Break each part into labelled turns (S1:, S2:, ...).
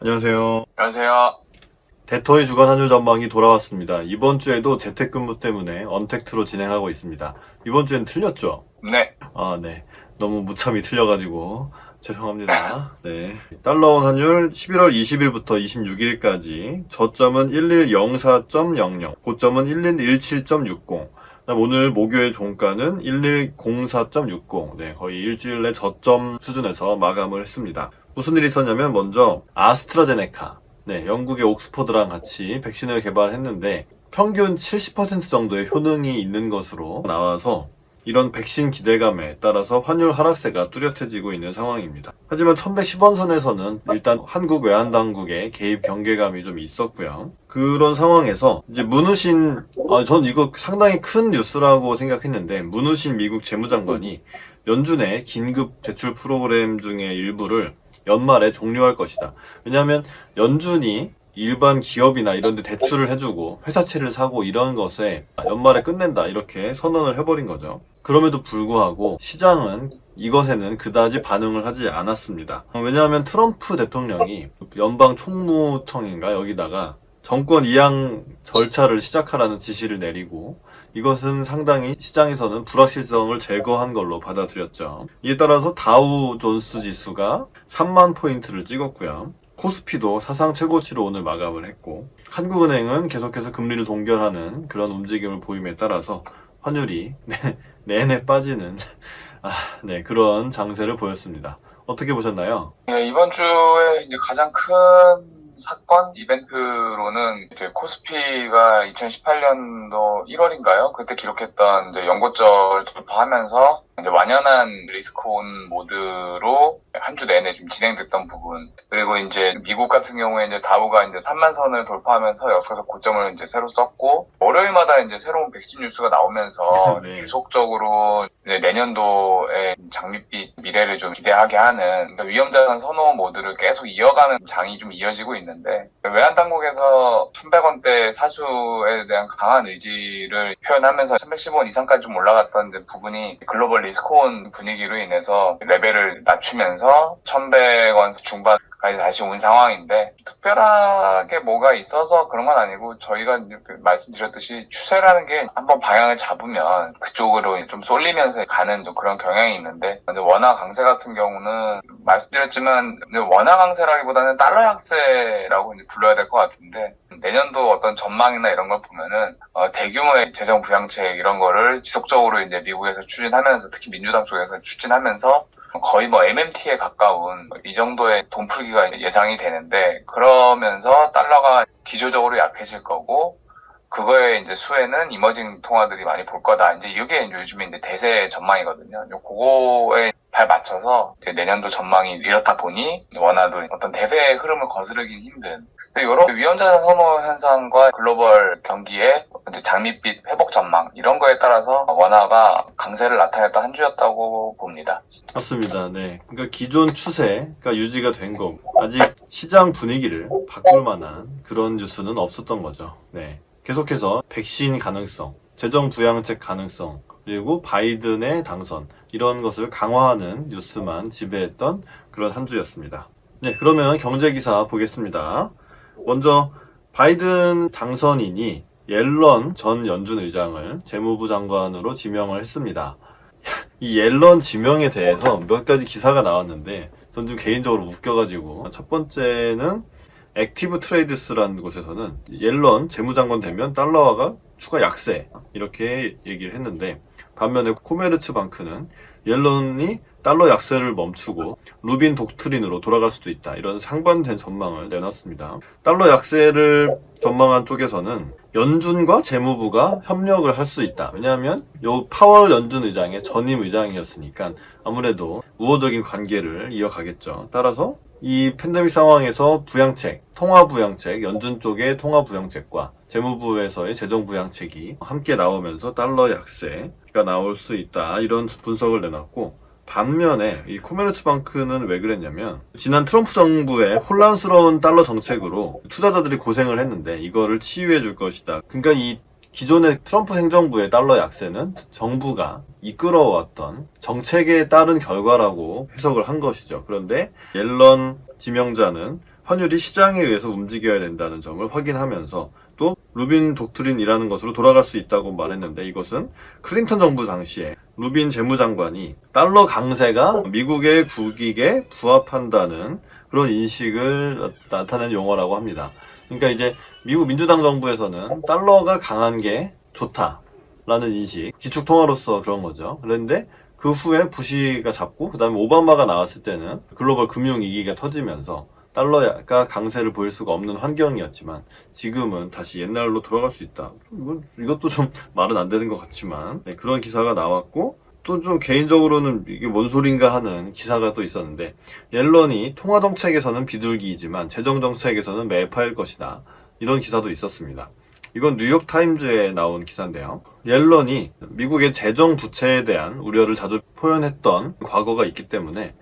S1: 안녕하세요.
S2: 안녕하세요.
S1: 대터의 주간 환율 전망이 돌아왔습니다. 이번 주에도 재택근무 때문에 언택트로 진행하고 있습니다. 이번 주엔 틀렸죠?
S2: 네.
S1: 네. 너무 무참히 틀려가지고 죄송합니다. 네. 달러원 환율 11월 20일부터 26일까지 저점은 1104.00, 고점은 1117.60. 오늘 목요일 종가는 1104.60. 네, 거의 일주일 내 저점 수준에서 마감을 했습니다. 무슨 일이 있었냐면 먼저 아스트라제네카, 네, 영국의 옥스퍼드랑 같이 백신을 개발했는데 평균 70% 정도의 효능이 있는 것으로 나와서 이런 백신 기대감에 따라서 환율 하락세가 뚜렷해지고 있는 상황입니다. 하지만 1110원 선에서는 일단 한국 외환당국의 개입 경계감이 좀 있었고요. 그런 상황에서 이제 문우신, 전 이거 상당히 큰 뉴스라고 생각했는데 문우신 미국 재무장관이 연준의 긴급 대출 프로그램 중에 일부를 연말에 종료할 것이다. 왜냐하면 연준이 일반 기업이나 이런 데 대출을 해주고 회사채를 사고 이런 것에 연말에 끝낸다 이렇게 선언을 해버린 거죠. 그럼에도 불구하고 시장은 이것에는 그다지 반응을 하지 않았습니다. 왜냐하면 트럼프 대통령이 연방 총무청인가 여기다가 정권 이양 절차를 시작하라는 지시를 내리고 이것은 상당히 시장에서는 불확실성을 제거한 걸로 받아들였죠. 이에 따라서 다우 존스 지수가 3만 포인트를 찍었고요. 코스피도 사상 최고치로 오늘 마감을 했고 한국은행은 계속해서 금리를 동결하는 그런 움직임을 보임에 따라서 환율이 내내 빠지는 네, 그런 장세를 보였습니다. 어떻게 보셨나요?
S2: 네, 이번 주에 이제 가장 큰 사건 이벤트로는 이제 코스피가 2018년도 1월인가요? 그때 기록했던 이제 연고점을 돌파하면서 이제 완연한 리스크온 모드로 한 주 내내 좀 진행됐던 부분. 그리고 이제 미국 같은 경우에 이제 다우가 이제 3만 선을 돌파하면서 여기서 고점을 이제 새로 썼고, 월요일마다 이제 새로운 백신 뉴스가 나오면서
S1: 네.
S2: 계속적으로 이제 내년도에 장밋빛 미래를 좀 기대하게 하는 위험자산 선호 모드를 계속 이어가는 장이 좀 이어지고 있는데, 외환당국에서 1100원대 사수에 대한 강한 의지를 표현하면서 1115원 이상까지 좀 올라갔던 이제 부분이 글로벌 리스크온 분위기로 인해서 레벨을 낮추면서 1100원 중반까지 다시 온 상황인데, 특별하게 뭐가 있어서 그런 건 아니고 저희가 말씀드렸듯이 추세라는 게 한번 방향을 잡으면 그쪽으로 좀 쏠리면서 가는 좀 그런 경향이 있는데, 원화 강세 같은 경우는 말씀드렸지만 원화 강세라기보다는 달러 약세라고 이제 불러야 될 것 같은데, 내년도 어떤 전망이나 이런 걸 보면은 대규모의 재정 부양책 이런 거를 지속적으로 이제 미국에서 추진하면서, 특히 민주당 쪽에서 추진하면서 거의 뭐 MMT에 가까운 이 정도의 돈 풀기가 예상이 되는데, 그러면서 달러가 기조적으로 약해질 거고, 그거에 이제 수혜는 이머징 통화들이 많이 볼 거다. 이제 이게 요즘에 이제 대세 전망이거든요. 그거에 잘 맞춰서 내년도 전망이 이렇다 보니 원화도 어떤 대세의 흐름을 거스르긴 힘든, 이런 위험자산 선호 현상과 글로벌 경기의 장밋빛 회복 전망 이런 거에 따라서 원화가 강세를 나타냈던 한 주였다고 봅니다.
S1: 맞습니다. 네. 그러니까 기존 추세가 유지가 된 거고 아직 시장 분위기를 바꿀 만한 그런 뉴스는 없었던 거죠. 네. 계속해서 백신 가능성, 재정 부양책 가능성, 그리고 바이든의 당선 이런 것을 강화하는 뉴스만 지배했던 그런 한 주였습니다. 네, 그러면 경제 기사 보겠습니다. 먼저 바이든 당선인이 옐런 전 연준 의장을 재무부 장관으로 지명을 했습니다. 이 옐런 지명에 대해서 몇 가지 기사가 나왔는데 전 좀 개인적으로 웃겨가지고, 첫 번째는 액티브 트레이드스라는 곳에서는 옐런 재무장관 되면 달러화가 추가 약세 이렇게 얘기를 했는데, 반면에 코메르츠 방크는 옐런이 달러 약세를 멈추고 루빈 독트린으로 돌아갈 수도 있다 이런 상반된 전망을 내놨습니다. 달러 약세를 전망한 쪽에서는 연준과 재무부가 협력을 할 수 있다. 왜냐하면 요 파월 연준 의장의 전임 의장이었으니까 아무래도 우호적인 관계를 이어가겠죠. 따라서 이 팬데믹 상황에서 부양책, 통화부양책, 연준 쪽의 통화부양책과 재무부에서의 재정부양책이 함께 나오면서 달러 약세가 나올 수 있다 이런 분석을 내놨고, 반면에 이 코메르츠 방크는 왜 그랬냐면 지난 트럼프 정부의 혼란스러운 달러 정책으로 투자자들이 고생을 했는데 이거를 치유해 줄 것이다. 그러니까 이 기존의 트럼프 행정부의 달러 약세는 정부가 이끌어왔던 정책에 따른 결과라고 해석을 한 것이죠. 그런데 옐런 지명자는 환율이 시장에 의해서 움직여야 된다는 점을 확인하면서 또 루빈 독트린이라는 것으로 돌아갈 수 있다고 말했는데, 이것은 클린턴 정부 당시에 루빈 재무장관이 달러 강세가 미국의 국익에 부합한다는 그런 인식을 나타낸 용어라고 합니다. 그러니까 이제 미국 민주당 정부에서는 달러가 강한 게 좋다라는 인식, 기축통화로서 그런 거죠. 그런데 그 후에 부시가 잡고 그 다음에 오바마가 나왔을 때는 글로벌 금융위기가 터지면서 달러가 강세를 보일 수가 없는 환경이었지만 지금은 다시 옛날로 돌아갈 수 있다. 이것도 좀 말은 안 되는 것 같지만, 네, 그런 기사가 나왔고, 또 좀 개인적으로는 이게 뭔 소린가 하는 기사가 또 있었는데, 옐런이 통화정책에서는 비둘기이지만 재정정책에서는 매파일 것이다, 이런 기사도 있었습니다. 이건 뉴욕타임즈에 나온 기사인데요. 옐런이 미국의 재정 부채에 대한 우려를 자주 표현했던 과거가 있기 때문에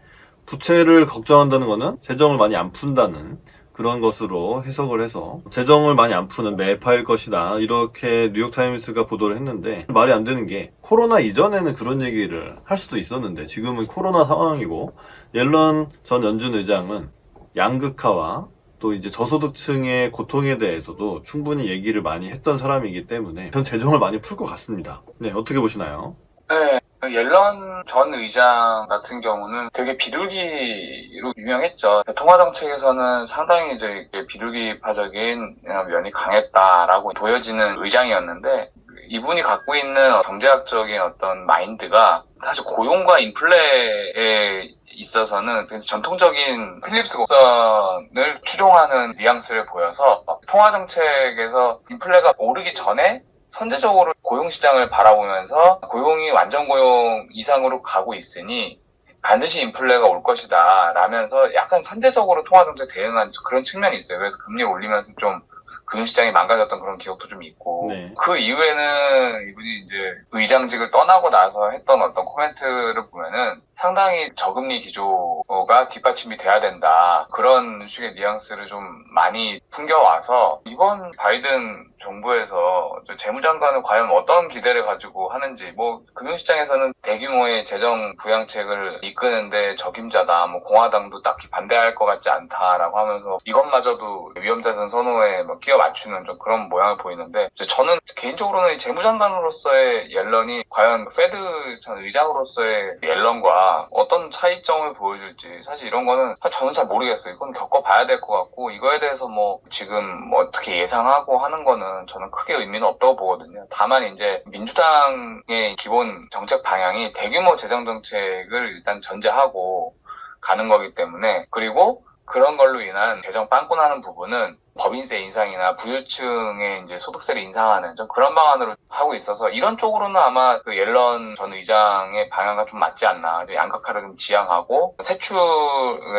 S1: 부채를 걱정한다는 것은 재정을 많이 안 푼다는 그런 것으로 해석을 해서 재정을 많이 안 푸는 매파일 것이다, 이렇게 뉴욕타임스가 보도를 했는데, 말이 안 되는 게 코로나 이전에는 그런 얘기를 할 수도 있었는데 지금은 코로나 상황이고, 옐런 전 연준 의장은 양극화와 또 이제 저소득층의 고통에 대해서도 충분히 얘기를 많이 했던 사람이기 때문에 전 재정을 많이 풀 것 같습니다. 네, 어떻게 보시나요?
S2: 네, 옐런 전 의장 같은 경우는 되게 비둘기로 유명했죠. 통화정책에서는 상당히 이제 비둘기파적인 면이 강했다라고 보여지는 의장이었는데, 이분이 갖고 있는 경제학적인 어떤 마인드가 사실 고용과 인플레에 있어서는 전통적인 필립스 곡선을 추종하는 뉘앙스를 보여서, 통화정책에서 인플레가 오르기 전에 선제적으로 고용시장을 바라보면서 고용이 완전 고용 이상으로 가고 있으니 반드시 인플레가 올 것이다 라면서 약간 선제적으로 통화정책 대응한 그런 측면이 있어요. 그래서 금리 올리면서 좀 금융시장이 망가졌던 그런 기억도 좀 있고,
S1: 네.
S2: 그 이후에는 이분이 이제 의장직을 떠나고 나서 했던 어떤 코멘트를 보면은 상당히 저금리 기조가 뒷받침이 돼야 된다, 그런 식의 뉘앙스를 좀 많이 풍겨와서 이번 바이든 정부에서 재무장관은 과연 어떤 기대를 가지고 하는지, 뭐 금융시장에서는 대규모의 재정 부양책을 이끄는데 적임자다, 뭐 공화당도 딱히 반대할 것 같지 않다라고 하면서 이것마저도 위험자산 선호에 끼워 맞추는 좀 그런 모양을 보이는데, 저는 개인적으로는 재무장관으로서의 옐런이 과연 페드 전 의장으로서의 옐런과 어떤 차이점을 보여줄지, 사실 이런 거는 저는 잘 모르겠어요. 이건 겪어봐야 될 것 같고, 이거에 대해서 뭐 지금 뭐 어떻게 예상하고 하는 거는 저는 크게 의미는 없다고 보거든요. 다만 이제 민주당의 기본 정책 방향이 대규모 재정 정책을 일단 전제하고 가는 거기 때문에, 그리고 그런 걸로 인한 재정 빵꾸나는 부분은 법인세 인상이나 부유층의 이제 소득세를 인상하는 좀 그런 방안으로 하고 있어서, 이런 쪽으로는 아마 그 옐런 전 의장의 방향과 좀 맞지 않나. 양극화를 좀 지향하고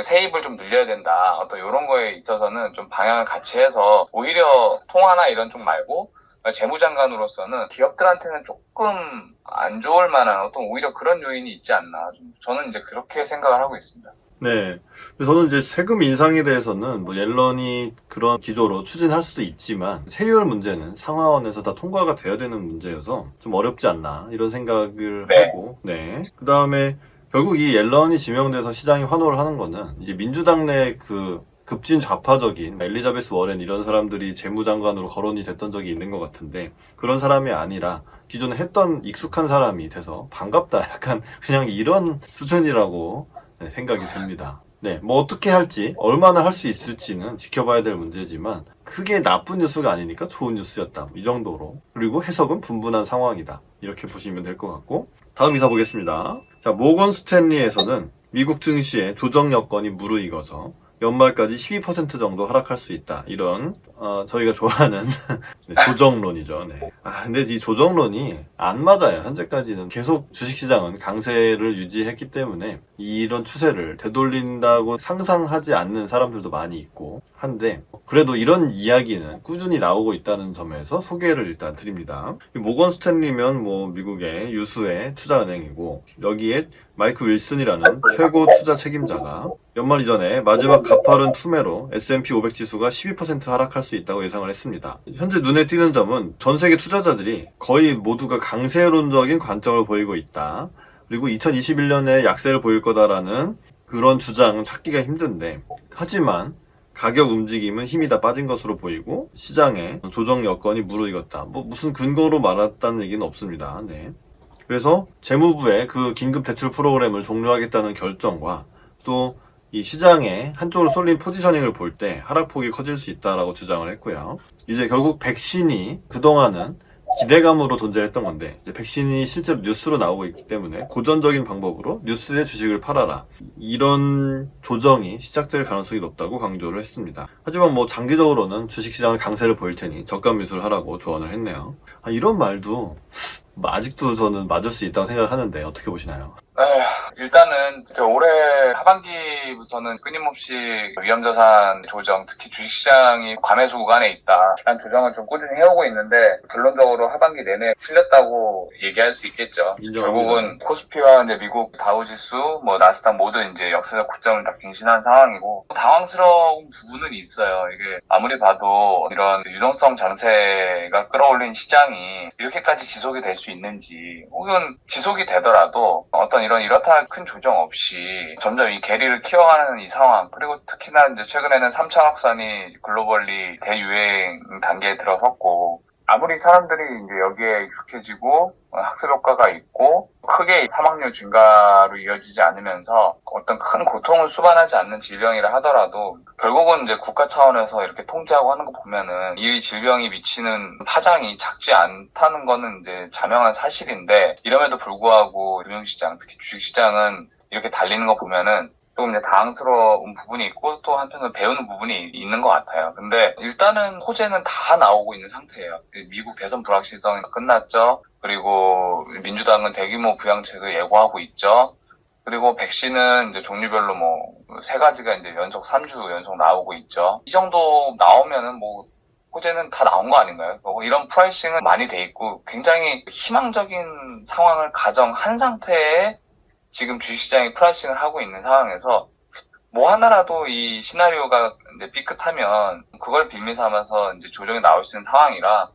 S2: 세입을 좀 늘려야 된다, 어떤 이런 거에 있어서는 좀 방향을 같이 해서 오히려 통화나 이런 쪽 말고 재무장관으로서는 기업들한테는 조금 안 좋을 만한 어떤 오히려 그런 요인이 있지 않나. 저는 이제 그렇게 생각을 하고 있습니다.
S1: 네. 저는 이제 세금 인상에 대해서는 뭐 옐런이 그런 기조로 추진할 수도 있지만, 세율 문제는 상하원에서 다 통과가 돼야 되는 문제여서 좀 어렵지 않나, 이런 생각을 하고, 네. 그 다음에 결국 이 옐런이 지명돼서 시장이 환호를 하는 거는 이제 민주당 내 그 급진 좌파적인 엘리자베스 워렌 이런 사람들이 재무장관으로 거론이 됐던 적이 있는 것 같은데, 그런 사람이 아니라 기존에 했던 익숙한 사람이 돼서 반갑다, 약간 그냥 이런 수준이라고 생각이 듭니다. 네, 뭐 어떻게 할지, 얼마나 할 수 있을지는 지켜봐야 될 문제지만 크게 나쁜 뉴스가 아니니까 좋은 뉴스였다, 이 정도로. 그리고 해석은 분분한 상황이다, 이렇게 보시면 될 것 같고, 다음 기사 보겠습니다. 자, 모건 스탠리에서는 미국 증시의 조정 여건이 무르익어서 연말까지 12% 정도 하락할 수 있다, 이런 저희가 좋아하는 조정론이죠. 네. 근데 이 조정론이 안 맞아요. 현재까지는 계속 주식시장은 강세를 유지했기 때문에 이런 추세를 되돌린다고 상상하지 않는 사람들도 많이 있고 한데, 그래도 이런 이야기는 꾸준히 나오고 있다는 점에서 소개를 일단 드립니다. 모건 스탠리면 뭐 미국의 유수의 투자은행이고, 여기에 마이크 윌슨이라는 최고 투자 책임자가 연말 이전에 마지막 가파른 투매로 S&P 500 지수가 12% 하락할 수 있다고 예상을 했습니다. 현재 눈에 띄는 점은 전 세계 투자자들이 거의 모두가 강세론적인 관점을 보이고 있다. 그리고 2021년에 약세를 보일 거다라는 그런 주장은 찾기가 힘든데, 하지만 가격 움직임은 힘이 다 빠진 것으로 보이고 시장에 조정 여건이 무르익었다. 뭐 무슨 근거로 말했다는 얘기는 없습니다. 네. 그래서 재무부의 그 긴급 대출 프로그램을 종료하겠다는 결정과 또 이 시장에 한쪽으로 쏠린 포지셔닝을 볼 때 하락폭이 커질 수 있다라고 주장을 했고요. 이제 결국 백신이 그동안은 기대감으로 존재했던 건데 이제 백신이 실제로 뉴스로 나오고 있기 때문에 고전적인 방법으로 뉴스에 주식을 팔아라, 이런 조정이 시작될 가능성이 높다고 강조를 했습니다. 하지만 뭐 장기적으로는 주식시장은 강세를 보일 테니 저가 매수를 하라고 조언을 했네요. 이런 말도 아직도 저는 맞을 수 있다고 생각을 하는데 어떻게 보시나요?
S2: 일단은 올해 하반기부터는 끊임없이 위험자산 조정, 특히 주식시장이 과매수 구간에 있다 라는 조정을 좀 꾸준히 해오고 있는데 결론적으로 하반기 내내 풀렸다고 얘기할 수 있겠죠.
S1: 인정합니다.
S2: 결국은 코스피와 이제 미국 다우지수, 뭐 나스닥 모두 이제 역사적 고점을 다 갱신한 상황이고 당황스러운 부분은 있어요. 이게 아무리 봐도 이런 유동성 장세가 끌어올린 시장이 이렇게까지 지속이 될 수 있는지, 혹은 지속이 되더라도 어떤 이렇다 할 큰 조정 없이 점점 이 괴리를 키워가는 이 상황, 그리고 특히나 이제 최근에는 3차 확산이 글로벌리 대유행 단계에 들어섰고, 아무리 사람들이 이제 여기에 익숙해지고 학습 효과가 있고 크게 사망률 증가로 이어지지 않으면서 어떤 큰 고통을 수반하지 않는 질병이라 하더라도 결국은 이제 국가 차원에서 이렇게 통제하고 하는 거 보면은 이 질병이 미치는 파장이 작지 않다는 거는 이제 자명한 사실인데, 이럼에도 불구하고 금융시장, 특히 주식시장은 이렇게 달리는 거 보면은 조금 이제 당황스러운 부분이 있고 또 한편으로 배우는 부분이 있는 것 같아요. 근데 일단은 호재는 다 나오고 있는 상태예요. 미국 대선 불확실성이 끝났죠. 그리고 민주당은 대규모 부양책을 예고하고 있죠. 그리고 백신은 이제 종류별로 뭐 3가지가 이제 연속 3주 연속 나오고 있죠. 이 정도 나오면은 뭐 호재는 다 나온 거 아닌가요? 이런 프라이싱은 많이 돼 있고 굉장히 희망적인 상황을 가정한 상태에 지금 주식시장이 프라이싱을 하고 있는 상황에서 뭐 하나라도 이 시나리오가 이제 삐끗하면 그걸 빌미 삼아서 이제 조정이 나올 수 있는 상황이라,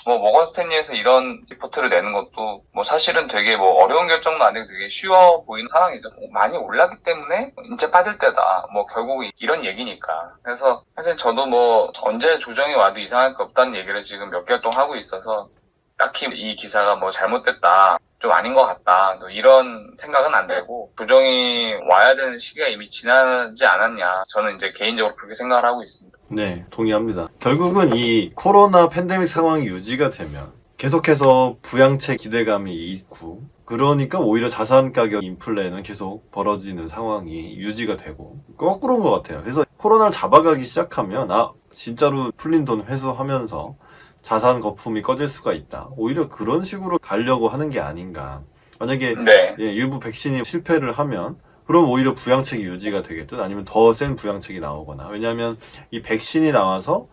S2: 뭐 모건 스탠리에서 이런 리포트를 내는 것도 뭐 사실은 되게 뭐 어려운 결정도 아니고 되게 쉬워 보이는 상황이죠. 많이 올랐기 때문에 이제 빠질 때다, 뭐 결국 이런 얘기니까. 그래서 사실 저도 뭐 언제 조정이 와도 이상할 거 없다는 얘기를 지금 몇 개월 동안 하고 있어서 딱히 이 기사가 뭐 잘못됐다, 좀 아닌 것 같다, 이런 생각은 안 되고, 조정이 와야 되는 시기가 이미 지나지 않았냐, 저는 이제 개인적으로 그렇게 생각을 하고 있습니다.
S1: 네, 동의합니다. 결국은 이 코로나 팬데믹 상황이 유지가 되면 계속해서 부양책 기대감이 있고, 그러니까 오히려 자산 가격 인플레는 계속 벌어지는 상황이 유지가 되고, 거꾸로인 것 같아요. 그래서 코로나를 잡아가기 시작하면 진짜로 풀린 돈 회수하면서 자산 거품이 꺼질 수가 있다, 오히려 그런 식으로 가려고 하는 게 아닌가. 만약에
S2: 네.
S1: 일부 백신이 실패를 하면 그럼 오히려 부양책이 유지가 되겠든 아니면 더 센 부양책이 나오거나. 왜냐하면 이 백신이 나와서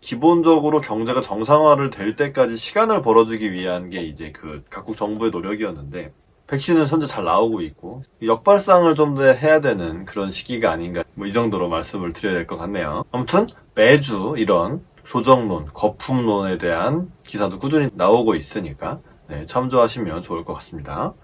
S1: 기본적으로 경제가 정상화를 될 때까지 시간을 벌어주기 위한 게 이제 그 각국 정부의 노력이었는데, 백신은 현재 잘 나오고 있고 역발상을 좀 더 해야 되는 그런 시기가 아닌가, 뭐 이 정도로 말씀을 드려야 될 것 같네요. 아무튼 매주 이런 조정론, 거품론에 대한 기사도 꾸준히 나오고 있으니까 참조하시면 좋을 것 같습니다.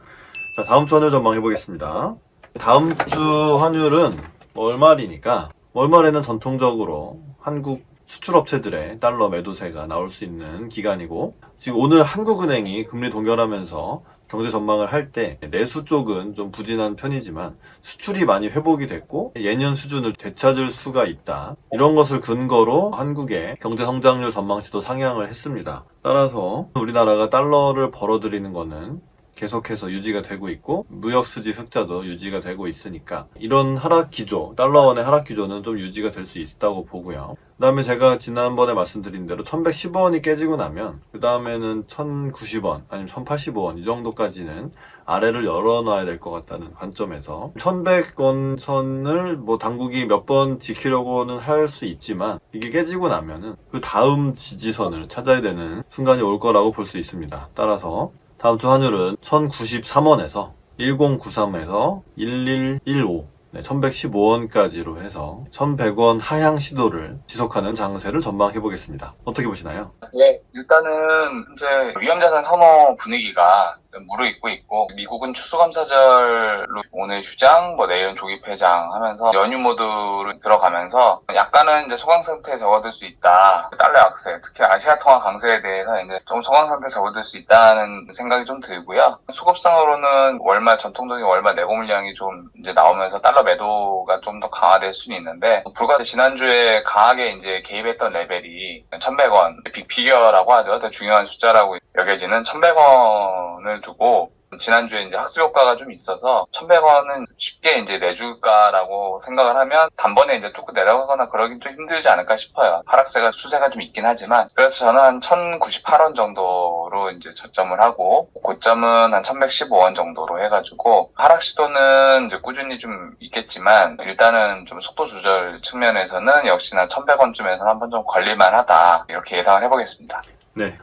S1: 자, 다음 주 환율 전망해 보겠습니다. 다음 주 환율은 월말이니까, 월말에는 전통적으로 한국 수출업체들의 달러 매도세가 나올 수 있는 기간이고, 지금 오늘 한국은행이 금리 동결하면서 경제 전망을 할 때 내수 쪽은 좀 부진한 편이지만 수출이 많이 회복이 됐고 예년 수준을 되찾을 수가 있다, 이런 것을 근거로 한국의 경제 성장률 전망치도 상향을 했습니다. 따라서 우리나라가 달러를 벌어들이는 거는 계속해서 유지가 되고 있고 무역수지 흑자도 유지가 되고 있으니까 이런 하락 기조, 달러원의 하락 기조는 좀 유지가 될 수 있다고 보고요. 그 다음에 제가 지난번에 말씀드린 대로 1115원이 깨지고 나면 그 다음에는 1090원 아니면 1085원 이 정도까지는 아래를 열어놔야 될 것 같다는 관점에서 1100원 선을 뭐 당국이 몇 번 지키려고는 할 수 있지만 이게 깨지고 나면은 그 다음 지지선을 찾아야 되는 순간이 올 거라고 볼 수 있습니다. 따라서 다음 주 환율은 1093원에서 1093에서 1115, 1115원까지로 해서 1100원 하향 시도를 지속하는 장세를 전망해 보겠습니다. 어떻게 보시나요?
S2: 예, 일단은 현재 위험자산 선호 분위기가 무르익고 있고, 미국은 추수감사절로 오늘 휴장, 뭐 내일은 조기폐장 하면서 연휴 모드로 들어가면서 약간은 이제 소강 상태에 접어들 수 있다. 달러 약세, 특히 아시아 통화 강세에 대해서 이제 좀 소강 상태에 접어들 수 있다는 생각이 좀 들고요. 수급상으로는 월말 전통적인 월말 내고 물량이 좀 이제 나오면서 달러 매도가 좀 더 강화될 수는 있는데, 불과 지난주에 강하게 이제 개입했던 레벨이 1,100원, 빅피겨라고 하죠. 더 중요한 숫자라고 여겨지는 1,100원을 두고 지난주에 이제 학습 효과가 좀 있어서 1,100원은 쉽게 이제 내줄까라고 생각을 하면 단번에 이제 뚝 내려가거나 그러긴 좀 힘들지 않을까 싶어요. 하락세가 추세가 좀 있긴 하지만, 그래서 저는 한 1,098원 정도로 이제 저점을 하고 고점은 한 1,115원 정도로 해가지고 하락 시도는 이제 꾸준히 좀 있겠지만 일단은 좀 속도 조절 측면에서는 역시나 1,100원쯤에서 한번 좀 걸릴만하다 이렇게 예상을 해보겠습니다.
S1: 네.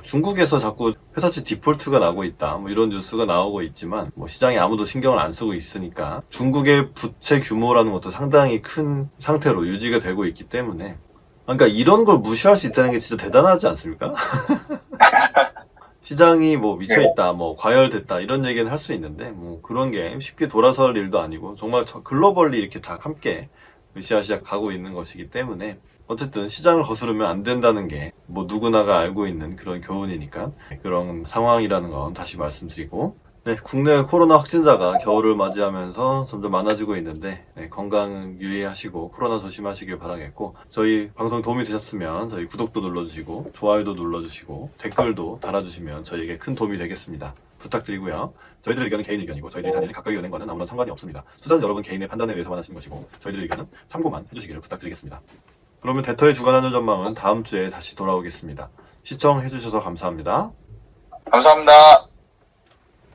S1: 중국에서 자꾸 회사채 디폴트가 나고 있다. 뭐 이런 뉴스가 나오고 있지만, 뭐 시장에 아무도 신경을 안 쓰고 있으니까 중국의 부채 규모라는 것도 상당히 큰 상태로 유지가 되고 있기 때문에, 그러니까 이런 걸 무시할 수 있다는 게 진짜 대단하지 않습니까? 시장이 뭐 미쳐있다, 뭐 과열됐다 이런 얘기는 할 수 있는데, 뭐 그런 게 쉽게 돌아설 일도 아니고 정말 글로벌리 이렇게 다 함께 으쌰으쌰 가고 있는 것이기 때문에, 어쨌든 시장을 거스르면 안 된다는 게 뭐 누구나가 알고 있는 그런 교훈이니까 그런 상황이라는 건 다시 말씀드리고, 네, 국내 코로나 확진자가 겨울을 맞이하면서 점점 많아지고 있는데, 네, 건강 유의하시고 코로나 조심하시길 바라겠고, 저희 방송 도움이 되셨으면 저희 구독도 눌러주시고 좋아요도 눌러주시고 댓글도 달아주시면 저희에게 큰 도움이 되겠습니다. 부탁드리고요. 저희들의 의견은 개인 의견이고 저희들이 단연히 가까이 은행과는 아무런 상관이 없습니다. 투자는 여러분 개인의 판단에 의해서만 하시는 것이고 저희들의 의견은 참고만 해주시기를 부탁드리겠습니다. 그러면 대터의 주간 한주 전망은 다음 주에 다시 돌아오겠습니다. 시청해주셔서 감사합니다.
S2: 감사합니다.